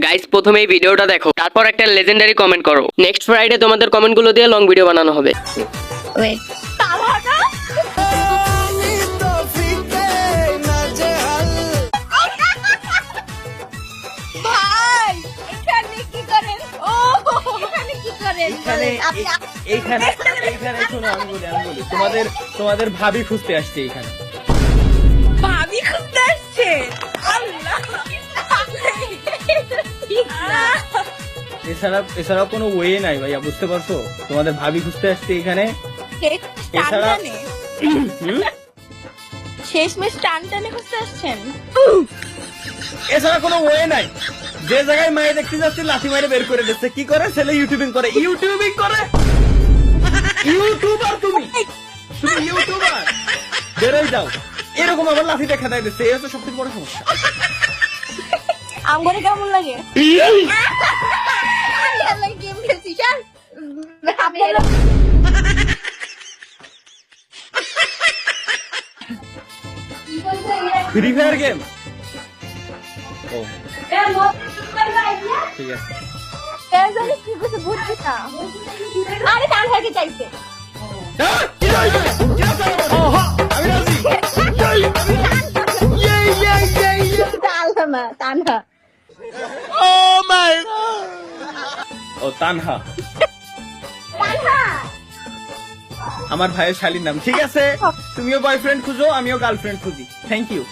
Guys প্রথমে এই ভিডিওটা দেখো, তারপর একটা লেজেন্ডারি কমেন্ট করো। নেক্সট ফ্রাইডে তোমাদের কমেন্টগুলো দিয়ে লং ভিডিও বানানো হবে। ওয়েট তাওয়াটা ভাই এখানে কি করেন? ও এখানে কি করেন? আপনি এইখানে শোনো, আমি বলি তোমাদের ভাবি খুঁজতে আসছে এইখানে। ভাবি খুঁজতে আসছে? আল্লাহ এছাড়া কোনো ওয়ে নাই ভাইয়া, বুঝতে পারছো? তোমাদের ভাবি খুঁজতে আসছে এখানে। এছাড়া- শেষমেশ টান টানে খুঁজতে আসছেন? এছাড়া কোনো ওয়ে নাই। যে জায়গায় মায়ে দেখতে যাচ্ছে লাঠি মারে বের করে দিচ্ছে। কি করে? ছেলে ইউটিউবিং করে। ইউটিউবার তুমি ইউটিউবার, বেরোই যাও। এরকম আবার লাঠি দেখা দেয় দিচ্ছে। এই হচ্ছে সবথেকে বড় সমস্যা। আমগরে কেমন লাগে? গেম খেলছি স্যার। Free Fire game. ও ঠিক আছে। কি কিছু বুঝছি না। আরে টান হয়ে চাইছে। আমি রাজি। তানহা ও তানহা আমার ভাইয়ের শালীর নাম। ঠিক আছে, তুমিও বয়ফ্রেন্ড খুঁজো, আমিও গার্লফ্রেন্ড খুঁজি। Thank you.